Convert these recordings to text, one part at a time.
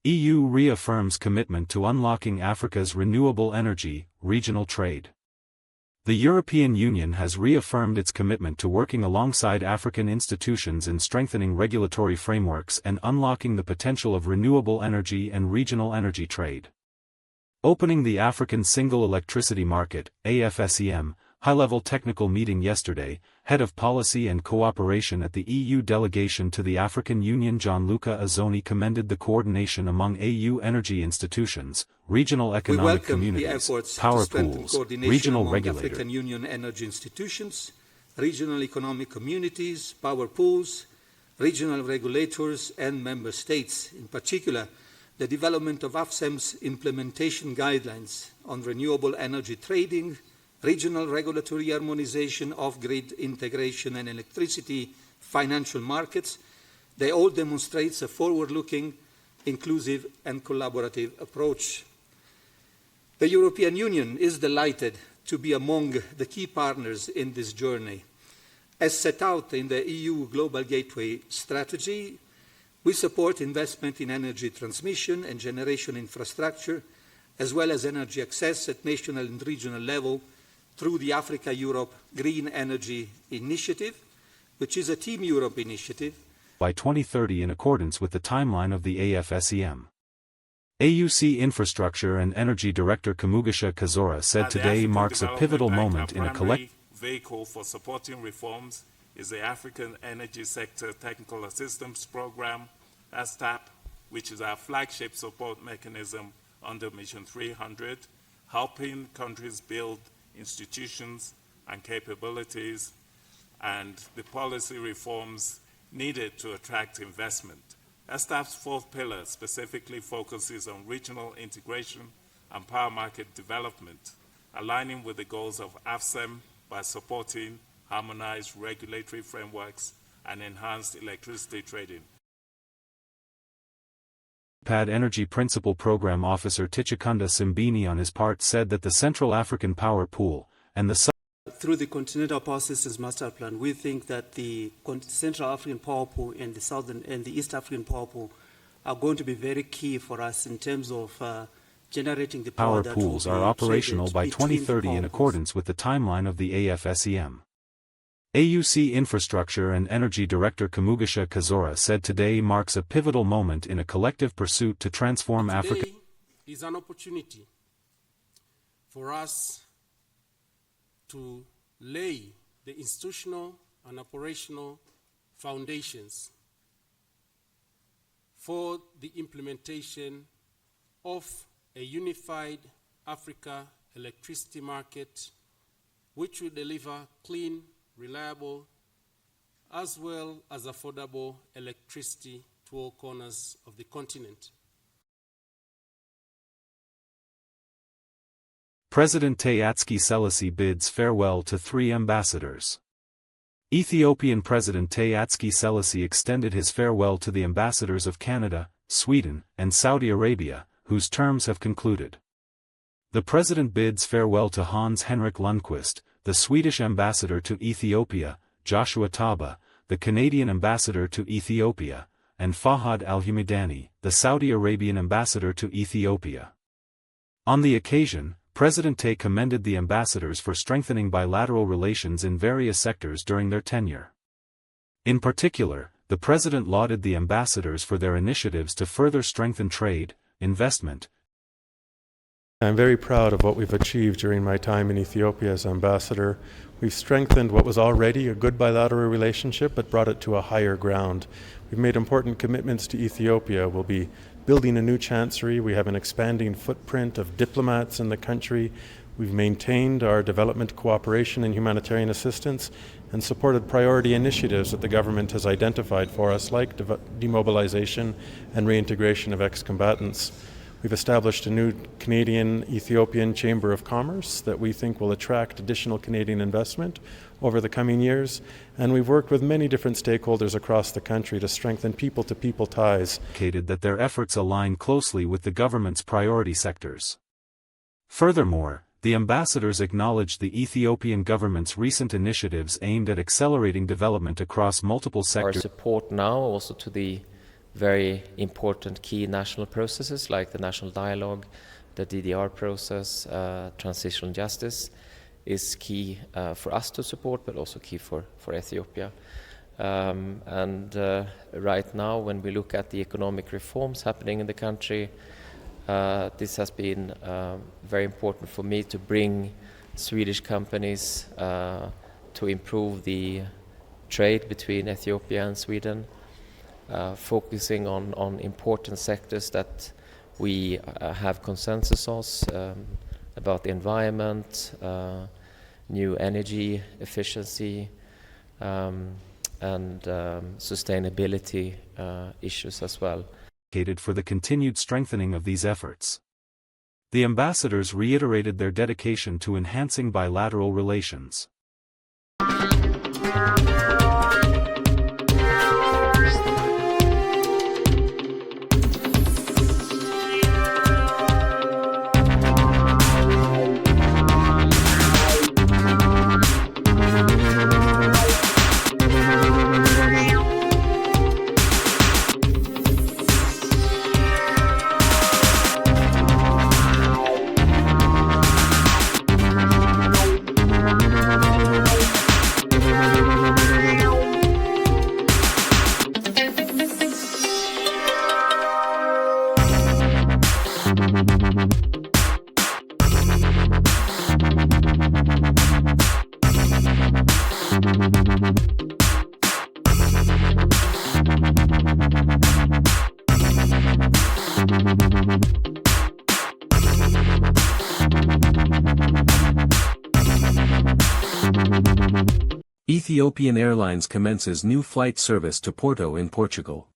EU reaffirms commitment to unlocking Africa's renewable energy, regional trade. The European Union has reaffirmed its commitment to working alongside African institutions in strengthening regulatory frameworks and unlocking the potential of renewable energy and regional energy trade. Opening the African Single Electricity Market, AFSEM, high-level technical meeting yesterday, Head of Policy and Cooperation at the EU delegation to the African Union Gianluca Azzoni commended the coordination among EU energy institutions, regional economic communities, power pools, regional regulators. African Union energy institutions, regional economic communities, power pools, regional regulators and member states. In particular, the development of AFSEM's implementation guidelines on renewable energy trading, regional regulatory harmonization, off-grid integration and electricity financial markets, they all demonstrate a forward-looking, inclusive and collaborative approach. The European Union is delighted to be among the key partners in this journey. As set out in the EU Global Gateway strategy, we support investment in energy transmission and generation infrastructure, as well as energy access at national and regional level, through the Africa-Europe Green Energy Initiative, which is a Team Europe initiative. By 2030 in accordance with the timeline of the AFSEM. AUC Infrastructure and Energy Director Kamugisha Kazora said today marks a pivotal moment in a collective vehicle for supporting reforms is the African Energy Sector Technical Assistance Program, ASTAP, which is our flagship support mechanism under Mission 300, helping countries build institutions and capabilities and the policy reforms needed to attract investment. ASTAP's fourth pillar specifically focuses on regional integration and power market development, aligning with the goals of AFSEM by supporting harmonized regulatory frameworks and enhanced electricity trading. PAD Energy Principal Program Officer Tichikunda Simbini on his part said that the Central African Power Pool and the through the Continental Power Systems Master Plan, we think that the Central African Power Pool and the Southern and the East African Power Pool are going to be very key for us in terms of generating the power that pools are operational by 2030 in accordance with the timeline of the AFSEM. AUC Infrastructure and Energy Director Kamugisha Kazora said today marks a pivotal moment in a collective pursuit to transform Africa. Today is an opportunity for us to lay the institutional and operational foundations for the implementation of a unified Africa electricity market which will deliver clean, reliable, as well as affordable electricity to all corners of the continent. President Atske Selassie bids farewell to 3 ambassadors. Ethiopian President Atske Selassie extended his farewell to the ambassadors of Canada, Sweden, and Saudi Arabia, whose terms have concluded. The president bids farewell to Hans Henrik Lundqvist, the Swedish ambassador to Ethiopia, Joshua Taba, the Canadian ambassador to Ethiopia, and Fahad Al-Humidani, the Saudi Arabian ambassador to Ethiopia. On the occasion, President Tay commended the ambassadors for strengthening bilateral relations in various sectors during their tenure. In particular, the president lauded the ambassadors for their initiatives to further strengthen trade, investment. I'm very proud of what we've achieved during my time in Ethiopia as ambassador. We've strengthened what was already a good bilateral relationship, but brought it to a higher ground. We've made important commitments to Ethiopia. We'll be building a new chancery. We have an expanding footprint of diplomats in the country. We've maintained our development cooperation and humanitarian assistance and supported priority initiatives that the government has identified for us, like demobilization and reintegration of ex-combatants. We've established a new Canadian-Ethiopian Chamber of Commerce that we think will attract additional Canadian investment over the coming years, and we've worked with many different stakeholders across the country to strengthen people-to-people ties. Indicated that their efforts align closely with the government's priority sectors. Furthermore, the ambassadors acknowledged the Ethiopian government's recent initiatives aimed at accelerating development across multiple sectors. Our support now also to the very important key national processes like the national dialogue, the DDR process, transitional justice is key for us to support, but also key for Ethiopia. Right now, when we look at the economic reforms happening in the country, this has been very important for me to bring Swedish companies to improve the trade between Ethiopia and Sweden, focusing on important sectors that we have consensus on, about the environment, new energy efficiency, and sustainability issues as well. For the continued strengthening of these efforts. The ambassadors reiterated their dedication to enhancing bilateral relations. Ethiopian Airlines commences new flight service to Porto in Portugal.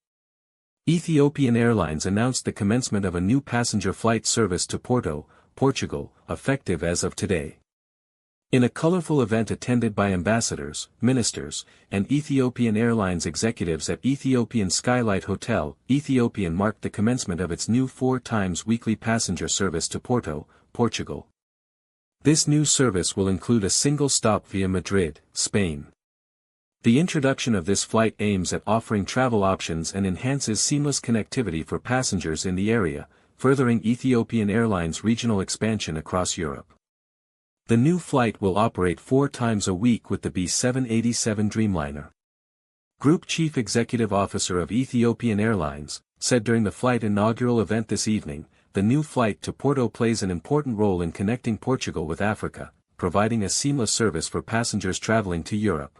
Ethiopian Airlines announced the commencement of a new passenger flight service to Porto, Portugal, effective as of today. In a colorful event attended by ambassadors, ministers, and Ethiopian Airlines executives at Ethiopian Skylight Hotel, Ethiopian marked the commencement of its new 4 times weekly passenger service to Porto, Portugal. This new service will include a single stop via Madrid, Spain. The introduction of this flight aims at offering travel options and enhances seamless connectivity for passengers in the area, furthering Ethiopian Airlines' regional expansion across Europe. The new flight will operate 4 times a week with the B787 Dreamliner. Group Chief Executive Officer of Ethiopian Airlines said during the flight inaugural event this evening, the new flight to Porto plays an important role in connecting Portugal with Africa, providing a seamless service for passengers traveling to Europe.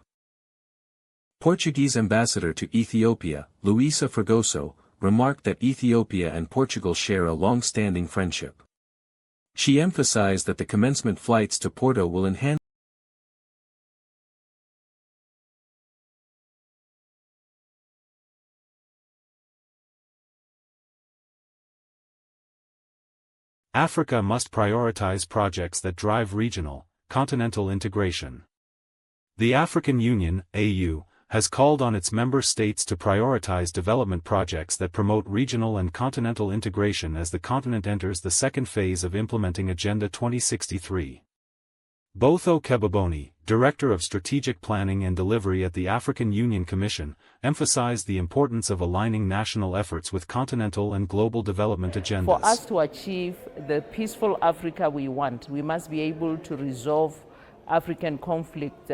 Portuguese ambassador to Ethiopia, Luisa Fragoso, remarked that Ethiopia and Portugal share a long-standing friendship. She emphasized that the commencement flights to Porto will enhance Africa must prioritize projects that drive regional, continental integration. The African Union, AU, has called on its member states to prioritize development projects that promote regional and continental integration as the continent enters the second phase of implementing Agenda 2063. Botho Kebaboni, Director of Strategic Planning and Delivery at the African Union Commission, emphasized the importance of aligning national efforts with continental and global development agendas. For us to achieve the peaceful Africa we want, we must be able to resolve African conflict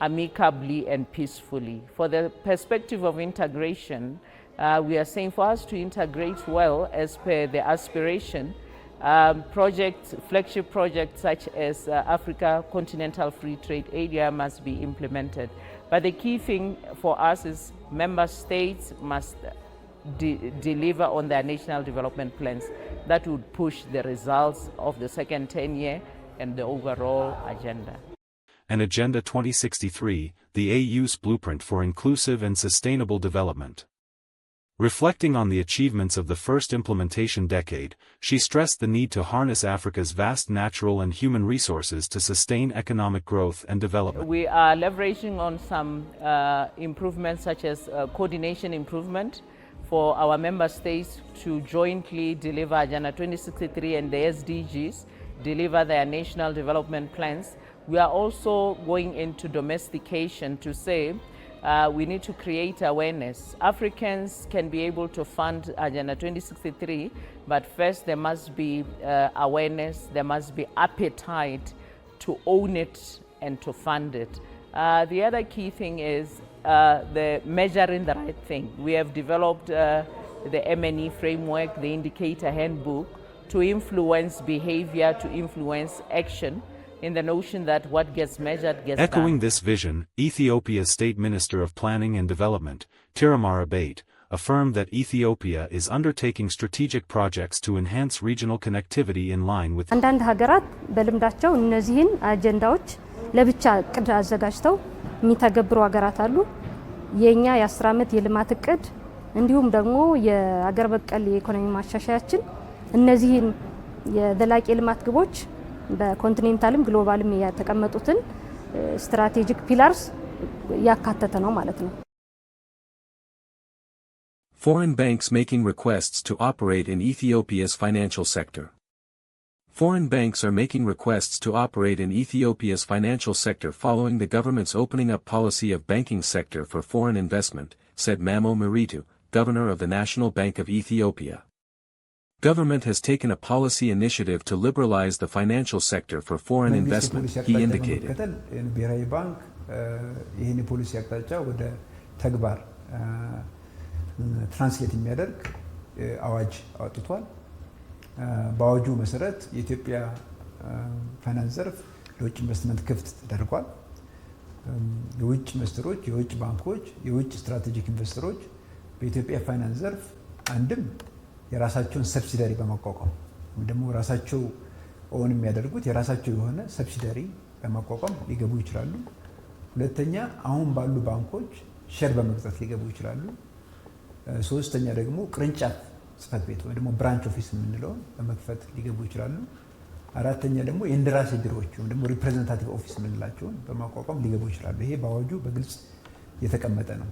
amicably and peacefully. For the perspective of integration, we are saying for us to integrate well as per the aspiration, flagship projects such as Africa Continental Free Trade Area must be implemented. But the key thing for us is member states must deliver on their national development plans that would push the results of the second 10-year and the overall agenda. And Agenda 2063, the AU's blueprint for inclusive and sustainable development. Reflecting on the achievements of the first implementation decade, she stressed the need to harness Africa's vast natural and human resources to sustain economic growth and development. We are leveraging on some improvements such as coordination improvement for our member states to jointly deliver Agenda 2063 and the SDGs, deliver their national development plans. We are also going into domestication to say we need to create awareness. Africans can be able to fund Agenda 2063, but first there must be awareness, there must be appetite to own it and to fund it. The other key thing is the measuring the right thing. We have developed the M&E framework, the indicator handbook, to influence behavior, to influence action, in the notion that what gets measured gets Echoing done. this vision, Ethiopia's State Minister of Planning and Development, Tiramara Bate, affirmed that Ethiopia is undertaking strategic projects to enhance regional connectivity in line with አንዳንድ ሀገራት በልምዳቸው እነዚህን አጀንዳዎች ለብቻ እቅድ አዘጋጅተው የሚተገብሩ ሀገራት አሉ። የኛ የ10 ዓመት የልማት እቅድ እንዲሁም ደግሞ የአገር በቀል የኢኮኖሚ ማሻሻያችን እነዚህን የዘላቂ ልማት ግቦች በኮንቲኔንታልም ግሎባልም የተቀመጡትን ስትራቴጂክ ፒላርስ ያካተተ ነው ማለት ነው። Foreign banks making requests to operate in Ethiopia's financial sector. Foreign banks are making requests to operate in Ethiopia's financial sector following the government's opening up policy of banking sector for foreign investment, said Mamo Meritu, governor of the National Bank of Ethiopia. Government has taken a policy initiative to liberalize the financial sector for foreign investment, he indicated. ብሔራዊ ባንክ ይህን ፖሊሲ አቅጣጫ ወደ ተግባር ትራንስሌት የሚያደርግ አዋጅ አውጥቷል። በአዋጁ መሰረት የኢትዮጵያ ፋይናንስ ዘርፍ ለውጭ ኢንቨስትመንት ክፍት ተደርጓል። የውጭ ኢንቨስተሮች፣ የውጭ ባንኮች፣ የውጭ ስትራቴጂክ ኢንቨስተሮች በኢትዮጵያ ፋይናንስ ዘርፍ አንድም የራሳቸውን ሰብሲዳሪ በማቋቋም ወይም ደግሞ ራሳቸው ኦን የሚያደርጉት የራሳቸው የሆነ ሰብሲዳሪ በማቋቋም ሊገቡ ይችላሉ። ሁለተኛ አሁን ባሉ ባንኮች ሼር በመግዛት ሊገቡ ይችላሉ። ሶስተኛ ደግሞ ቅርንጫፍ ጽህፈት ቤት ወይም ደግሞ ብራንች ኦፊስ የምንለውን በመክፈት ሊገቡ ይችላሉ። አራተኛ ደግሞ የእንደራሴ ቢሮዎች ወይም ደግሞ ሪፕሬዘንታቲቭ ኦፊስ የምንላቸውን በማቋቋም ሊገቡ ይችላሉ። ይሄ በአዋጁ በግልጽ የተቀመጠ ነው።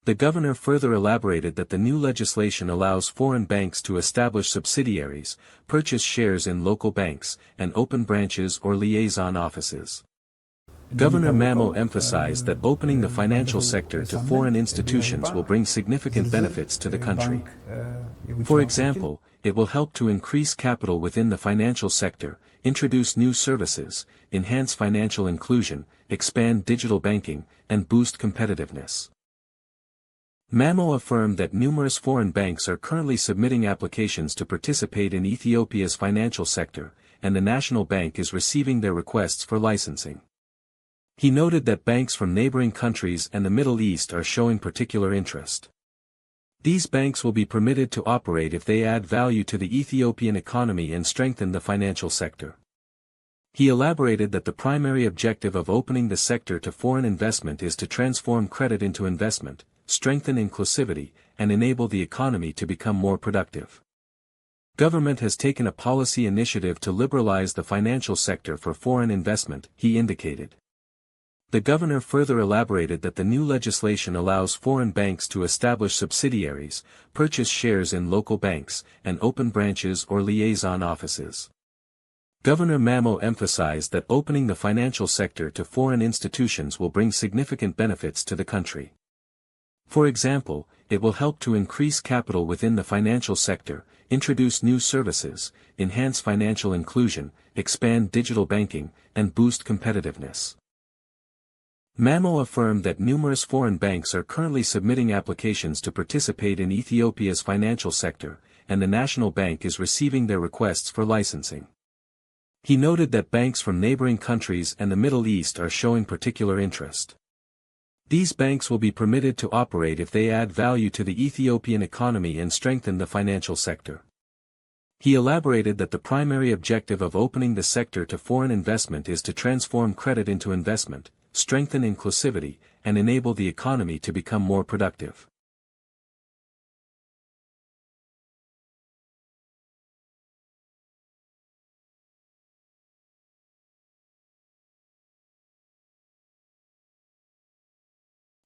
The governor further elaborated that the new legislation allows foreign banks to establish subsidiaries, purchase shares in local banks, and open branches or liaison offices. Governor Mamo emphasized that opening the financial sector to foreign institutions will bring significant benefits to the country. For example, it will help to increase capital within the financial sector, introduce new services, enhance financial inclusion, expand digital banking, and boost competitiveness. Mamo affirmed that numerous foreign banks are currently submitting applications to participate in Ethiopia's financial sector, and the National Bank is receiving their requests for licensing. He noted that banks from neighboring countries and the Middle East are showing particular interest. These banks will be permitted to operate if they add value to the Ethiopian economy and strengthen the financial sector. He elaborated that the primary objective of opening the sector to foreign investment is to transform credit into investment, strengthen inclusivity, and enable the economy to become more productive. Government has taken a policy initiative to liberalize the financial sector for foreign investment, he indicated. The governor further elaborated that the new legislation allows foreign banks to establish subsidiaries, purchase shares in local banks, and open branches or liaison offices. Governor Mamo emphasized that opening the financial sector to foreign institutions will bring significant benefits to the country. For example, it will help to increase capital within the financial sector, introduce new services, enhance financial inclusion, expand digital banking, and boost competitiveness. Mamo affirmed that numerous foreign banks are currently submitting applications to participate in Ethiopia's financial sector, and the National Bank is receiving their requests for licensing. He noted that banks from neighboring countries and the Middle East are showing particular interest. These banks will be permitted to operate if they add value to the Ethiopian economy and strengthen the financial sector. He elaborated that the primary objective of opening the sector to foreign investment is to transform credit into investment, strengthen inclusivity, and enable the economy to become more productive.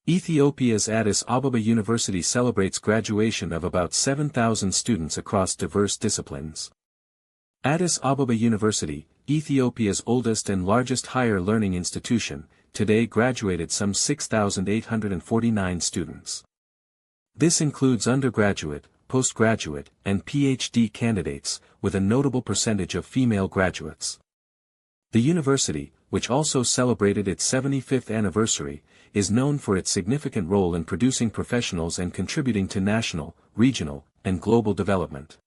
Ethiopia's Addis Ababa University celebrates graduation of about 7,000 students across diverse disciplines. Addis Ababa University, Ethiopia's oldest and largest higher learning institution, today graduated some 6,849 students. This includes undergraduate, postgraduate, and PhD candidates, with a notable percentage of female graduates. The university, which also celebrated its 75th anniversary, is known for its significant role in producing professionals and contributing to national, regional, and global development.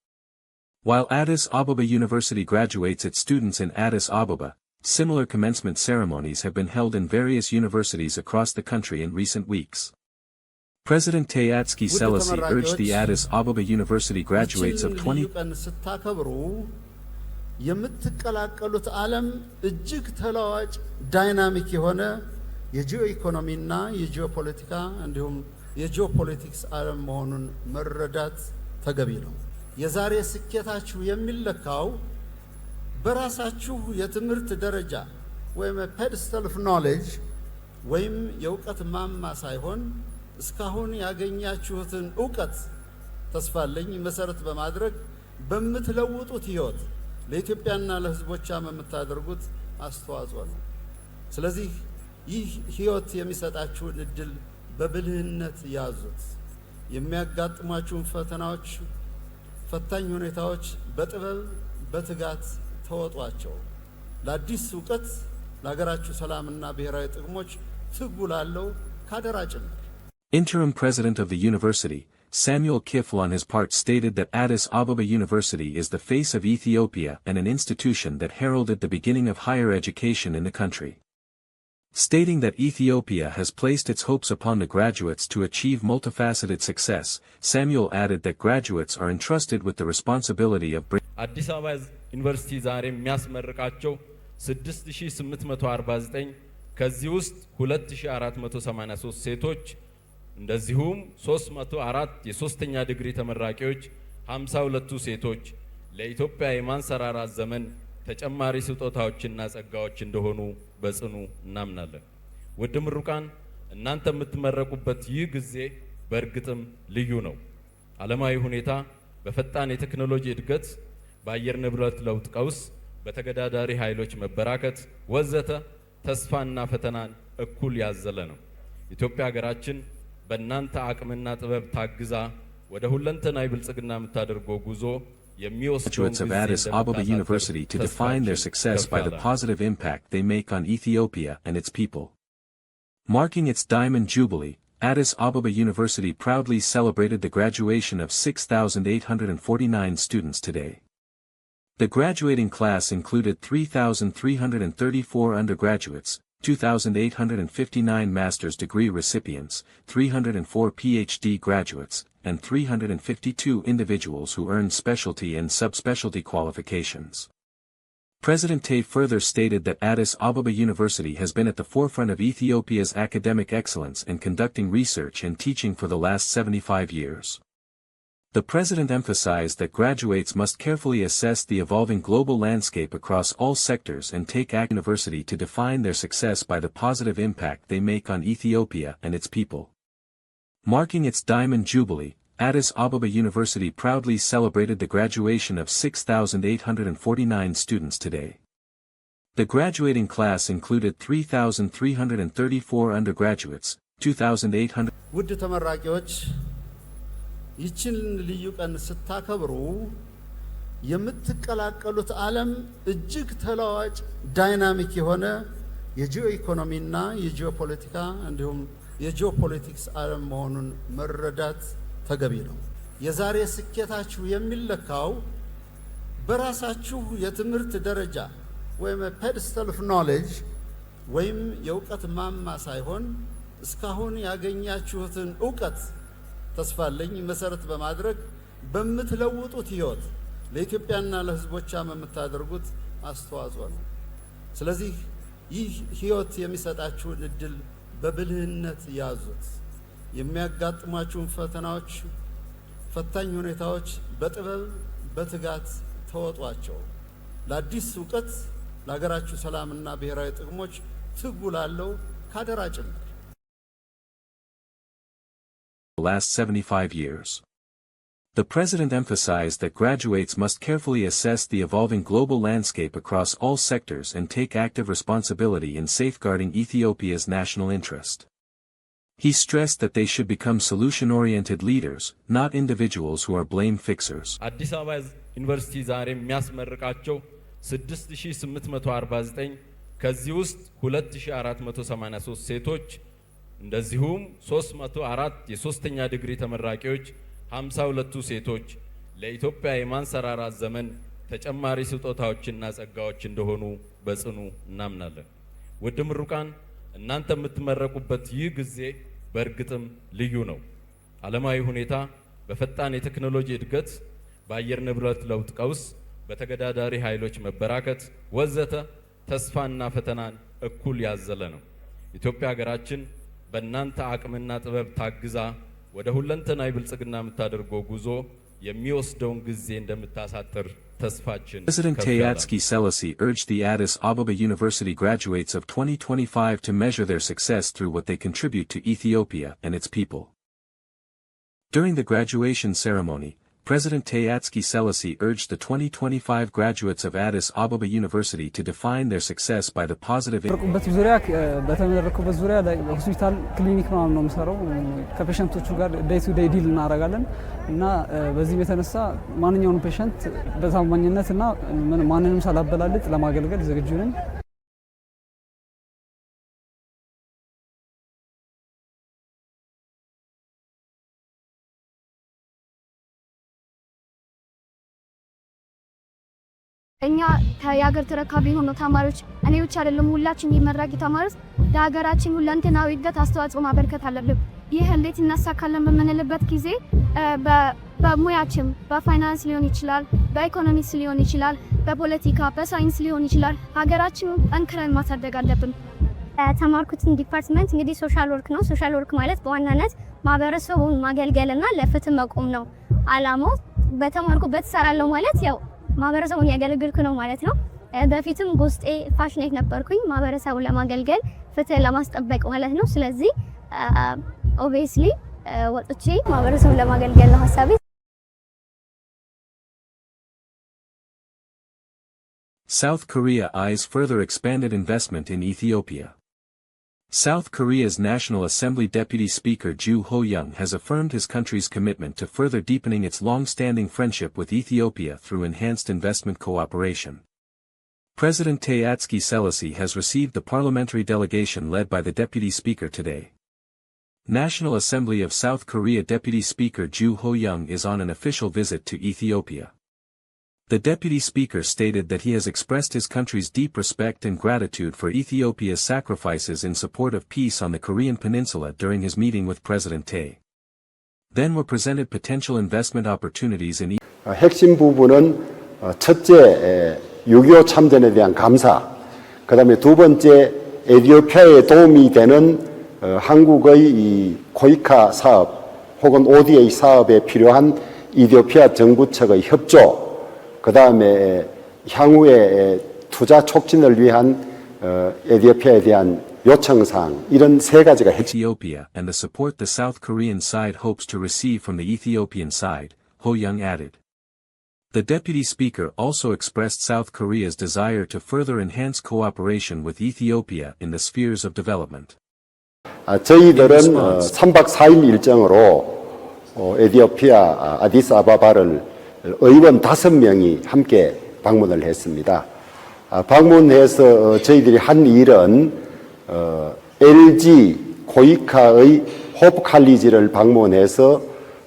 While Addis Ababa University graduates its students in Addis Ababa, similar commencement ceremonies have been held in various universities across the country in recent weeks. President Tayatski Selassie urged the Addis Ababa University graduates of 20 የምትቀላቀሉት ዓለም እጅግ ተለዋዋጭ ዳይናሚክ የሆነ የጂኦ ኢኮኖሚና የጂኦ ፖለቲካ እንዲሁም የጂኦ ፖለቲክስ ዓለም መሆኑን መረዳት ተገቢ ነው። የዛሬ ስኬታችሁ የሚለካው በራሳችሁ የትምህርት ደረጃ ወይም ፔድስተል ኦፍ ኖሌጅ ወይም የእውቀት ማማ ሳይሆን እስካሁን ያገኛችሁትን ዕውቀት ተስፋለኝ መሰረት በማድረግ በምትለውጡት ህይወት ለኢትዮጵያና ለህዝቦቿም የምታደርጉት አስተዋጽኦ ነው። ስለዚህ ይህ ህይወት የሚሰጣችሁን እድል በብልህነት ያዙት። የሚያጋጥሟችሁን ፈተናዎች፣ ፈታኝ ሁኔታዎች በጥበብ በትጋት ተወጧቸው። ለአዲስ ዕውቀት፣ ለሀገራችሁ ሰላምና ብሔራዊ ጥቅሞች ትጉ ላለው ካደራ ጭምር። Interim President of the University, Samuel Kifl on his part stated that Addis Ababa University is the face of Ethiopia and an institution that heralded the beginning of higher education in the country. Stating that Ethiopia has placed its hopes upon the graduates to achieve multifaceted success, Samuel added that graduates are entrusted with the responsibility of bringing አዲስ አበባ ዩኒቨርሲቲ ዛሬ የሚያስመርቃቸው 6849 ከዚህ ውስጥ 2483 ሴቶች እንደዚሁም 304 የሶስተኛ ዲግሪ ተመራቂዎች 52ቱ ሴቶች ለኢትዮጵያ የማንሰራራት ዘመን ተጨማሪ ስጦታዎችና ጸጋዎች እንደሆኑ በጽኑ እናምናለን። ውድ ምሩቃን እናንተ የምትመረቁበት ይህ ጊዜ በእርግጥም ልዩ ነው። ዓለማዊ ሁኔታ በፈጣን የቴክኖሎጂ እድገት፣ በአየር ንብረት ለውጥ ቀውስ፣ በተገዳዳሪ ኃይሎች መበራከት ወዘተ ተስፋና ፈተናን እኩል ያዘለ ነው። ኢትዮጵያ ሀገራችን በእናንተ አቅምና ጥበብ ታግዛ ወደ ሁለንተናዊ ብልጽግና የምታደርገው ጉዞ graduates of Addis Ababa University to define their success by the positive impact they make on Ethiopia and its people. Marking its Diamond Jubilee, Addis Ababa University proudly celebrated the graduation of 6,849 students today. The graduating class included 3,334 undergraduates, 2,859 master's degree recipients, 304 PhD graduates, and 352 individuals who earned specialty and subspecialty qualifications. President Tay further stated that Addis Ababa University has been at the forefront of Ethiopia's academic excellence in conducting research and teaching for the last 75 years. The president emphasized that graduates must carefully assess the evolving global landscape across all sectors and take Addis University to define their success by the positive impact they make on Ethiopia and its people. Marking its Diamond Jubilee, Addis Ababa University proudly celebrated the graduation of 6,849 students today. The graduating class included 3,334 undergraduates, 2,800 ውድ ተመራቂዎች ይችን ልዩ ቀን ስታከብሩ የምትቀላቀሉት ዓለም እጅግ ተለዋዋጭ ዳይናሚክ የሆነ የጂኦ ኢኮኖሚና የጂኦ ፖለቲካ እንዲሁም የጂኦ ፖለቲክስ ዓለም መሆኑን መረዳት ተገቢ ነው። የዛሬ ስኬታችሁ የሚለካው በራሳችሁ የትምህርት ደረጃ ወይም ፔድስተል ኦፍ ኖሌጅ ወይም የእውቀት ማማ ሳይሆን እስካሁን ያገኛችሁትን ዕውቀት ተስፋለኝ መሰረት በማድረግ በምትለውጡት ህይወት ለኢትዮጵያና ለህዝቦቿም የምታደርጉት አስተዋጽኦ ነው። ስለዚህ ይህ ህይወት የሚሰጣችሁን እድል በብልህነት ያዙት። የሚያጋጥሟችሁን ፈተናዎች፣ ፈታኝ ሁኔታዎች በጥበብ በትጋት ተወጧቸው። ለአዲስ ዕውቀት፣ ለሀገራችሁ ሰላምና ብሔራዊ ጥቅሞች ትጉ ላለው ካደራ ጭምር። The last 75 years. The president emphasized that graduates must carefully assess the evolving global landscape across all sectors and take active responsibility in safeguarding Ethiopia's national interest. He stressed that they should become solution-oriented leaders, not individuals who are blame fixers. አዲስ አበባ ዩኒቨርሲቲ ዛሬ የሚያስመርቃቸው 6849 ከዚህ ውስጥ 2483 ሴቶች እንደዚሁም 304 የሶስተኛ ዲግሪ ተመራቂዎች 52ቱ ሴቶች ለኢትዮጵያ የማንሰራራት ዘመን ተጨማሪ ስጦታዎችና ጸጋዎች እንደሆኑ በጽኑ እናምናለን። ውድ ምሩቃን እናንተ የምትመረቁበት ይህ ጊዜ በእርግጥም ልዩ ነው። ዓለማዊ ሁኔታ በፈጣን የቴክኖሎጂ እድገት፣ በአየር ንብረት ለውጥ ቀውስ፣ በተገዳዳሪ ኃይሎች መበራከት ወዘተ ተስፋና ፈተናን እኩል ያዘለ ነው። ኢትዮጵያ ሀገራችን በእናንተ አቅምና ጥበብ ታግዛ ወደ ሁለንተናዊ ብልጽግና የምታደርገው ጉዞ የሚወስደውን ጊዜ እንደምታሳጥር ተስፋችን። President Tayatsky Selassie urged the Addis Ababa University graduates of 2025 to measure their success through what they contribute to Ethiopia and its people. During the graduation ceremony, President Tayatsky Selassie urged the 2025 graduates of Addis Ababa University to define their success by the positive በተመረኩበት ዙሪያ ላይ ሆስፒታል ክሊኒክ ነው የምሰራው። ከፔሸንቶቹ ጋር ዴይ ቱ ዴይ ዲል እናደርጋለን እና በዚህ የተነሳ ማንኛውንም ፔሸንት በታማኝነት እና ማንንም ሳላበላልጥ ለማገልገል ዝግጁ ነኝ። እኛ የሀገር ተረካቢ ሆኖ ተማሪዎች እኔ ብቻ አይደለም ሁላችን የመራቂ ተማሪዎች ለሀገራችን ሁለንተናዊ እድገት አስተዋጽኦ ማበርከት አለብን። ይህ እንዴት እናሳካለን በምንልበት ጊዜ በሙያችን በፋይናንስ ሊሆን ይችላል፣ በኢኮኖሚክስ ሊሆን ይችላል፣ በፖለቲካ በሳይንስ ሊሆን ይችላል። ሀገራችንን ጠንክረን ማሳደግ አለብን። ተማርኩትን ዲፓርትመንት እንግዲህ ሶሻል ወርክ ነው። ሶሻል ወርክ ማለት በዋናነት ማህበረሰቡን ማገልገልና ለፍትህ መቆም ነው አላማው። በተማርኩበት ሰራለው ማለት ያው ማህበረሰቡን ያገለግልኩ ነው ማለት ነው። በፊትም ውስጤ ፓሽኔት ነበርኩኝ ማህበረሰቡን ለማገልገል ፍትህ ለማስጠበቅ ማለት ነው። ስለዚህ ኦብቪየስሊ ወጥቼ ማህበረሰቡን ለማገልገል ነው ሐሳቤ። South Korea eyes further expanded investment in Ethiopia. South Korea's National Assembly Deputy Speaker Ju Ho-young has affirmed his country's commitment to further deepening its long-standing friendship with Ethiopia through enhanced investment cooperation. President Tayatsky Selassie has received the parliamentary delegation led by the Deputy Speaker today. National Assembly of South Korea Deputy Speaker Ju Ho-young is on an official visit to Ethiopia. The Deputy Speaker stated that he has expressed his country's deep respect and gratitude for Ethiopia's sacrifices in support of peace on the Korean Peninsula during his meeting with President Tay. Then were presented potential investment opportunities in 핵심 부분은 첫째 6.25 참전에 대한 감사, 그다음에 두 번째 에티오피아에 도움이 되는 한국의 이 코이카 사업 혹은 ODA 사업에 필요한 이디오피아 정부 측의 협조, 그 다음에 향후에 투자 촉진을 위한 에티오피아에 대한 요청사항 이런 세 가지가 Ethiopia and the support the South Korean side hopes to receive from the Ethiopian side, Ho-young added. The Deputy Speaker also expressed South Korea's desire to further enhance cooperation with Ethiopia in the spheres of development. 저희들은 3박 4일 일정으로 에티오피아 아디스아바바를 의원 5명이 함께 방문을 했습니다. 방문해서 저희들이 한 일은 LG 코이카의 호프 칼리지를 방문해서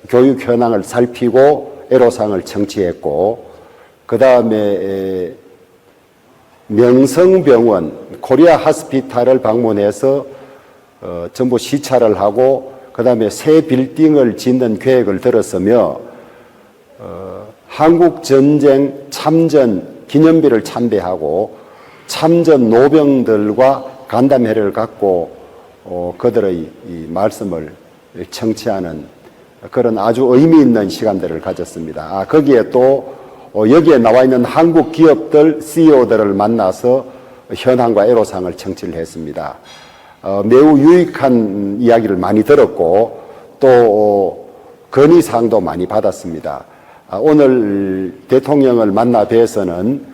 교육 현황을 살피고 애로사항을 청취했고, 그 다음에 명성병원 코리아 하스피탈을 방문해서 전부 시찰을 하고, 그 다음에 새 빌딩을 짓는 계획을 들었으며 한국전쟁 참전 기념비를 참배하고 참전 노병들과 간담회를 갖고 그들의 이 말씀을 청취하는 그런 아주 의미 있는 시간들을 가졌습니다. 거기에 또 여기에 나와 있는 한국 기업들 CEO들을 만나서 현황과 애로사항을 청취를 했습니다. 매우 유익한 이야기를 많이 들었고 또 건의사항도 많이 받았습니다. 오늘 대통령을 만나 뵈서는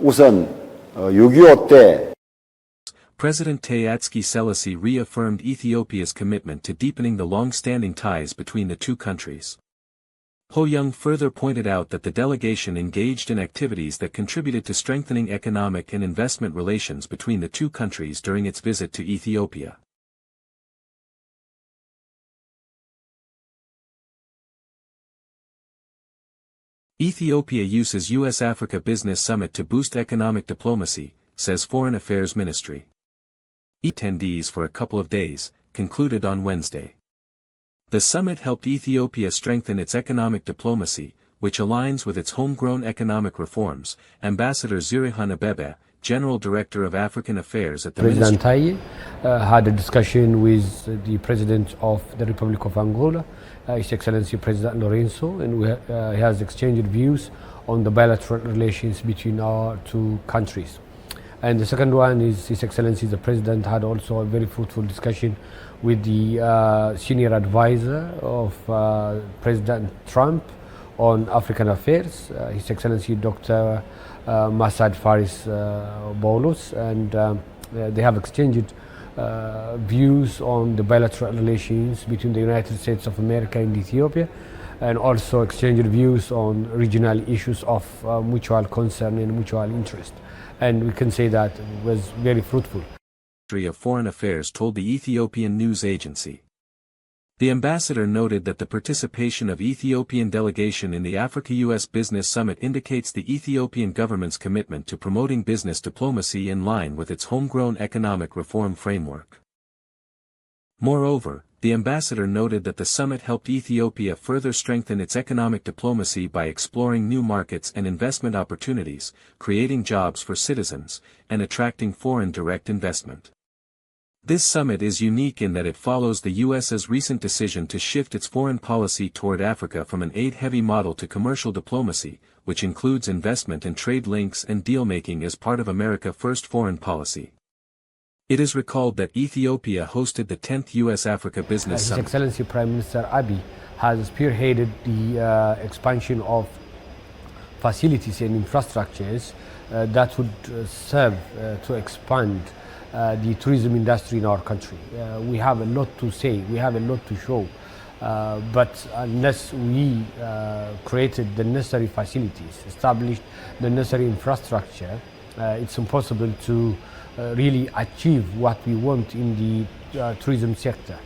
우선 6.25 때 President Tayatsky Selassie reaffirmed Ethiopia's commitment to deepening the long-standing ties between the two countries. Ho Young further pointed out that the delegation engaged in activities that contributed to strengthening economic and investment relations between the two countries during its visit to Ethiopia. Ethiopia uses US-Africa Business Summit to boost economic diplomacy, says Foreign Affairs Ministry. Attendees for a couple of days, concluded on Wednesday. The summit helped Ethiopia strengthen its economic diplomacy, which aligns with its homegrown economic reforms, Ambassador Zurihan Abebe, General Director of African Affairs at the President Taye had a discussion with the President of the Republic of Angola, His Excellency President Lorenzo, and he has exchanged views on the bilateral relations between our two countries. And the second one is His Excellency the President had also a very fruitful discussion with the senior advisor of President Trump on African affairs, His Excellency Dr. Masad Faris Boulos, and they have exchanged views on the bilateral relations between the United States of America and Ethiopia, and also exchanged views on regional issues of mutual concern and mutual interest. And we can say that it was very fruitful. Ministry of Foreign Affairs told the Ethiopian news agency. The ambassador noted that the participation of Ethiopian delegation in the Africa-US Business Summit indicates the Ethiopian government's commitment to promoting business diplomacy in line with its homegrown economic reform framework. Moreover, the ambassador noted that the summit helped Ethiopia further strengthen its economic diplomacy by exploring new markets and investment opportunities, creating jobs for citizens, and attracting foreign direct investment. This summit is unique in that it follows the US's recent decision to shift its foreign policy toward Africa from an aid-heavy model to commercial diplomacy, which includes investment and trade links and deal-making as part of America First foreign policy. It is recalled that Ethiopia hosted the 10th US-Africa Business Summit. His Excellency Prime Minister Abiy has spearheaded the expansion of facilities and infrastructures that would serve to expand the tourism industry in our country. We have a lot to say, we have a lot to show, but unless we created the necessary facilities, established the necessary infrastructure, it's impossible to really achieve what we want in the tourism sector.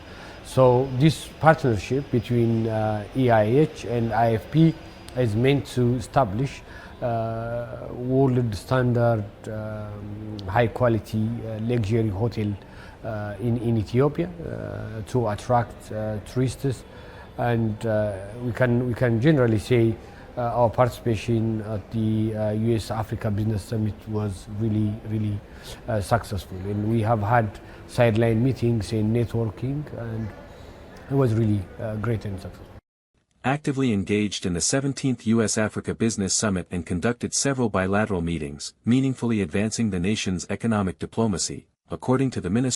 So this partnership between EIH and IFP is meant to establish world standard high quality luxury hotel in Ethiopia to attract tourists, and we can generally say our participation at the US-Africa Business Summit was really successful, and we have had sideline meetings and networking, and it was really great and successful. Actively engaged in the 17th US-Africa Business Summit and conducted several bilateral meetings, meaningfully advancing the nation's economic diplomacy, according to the Ministry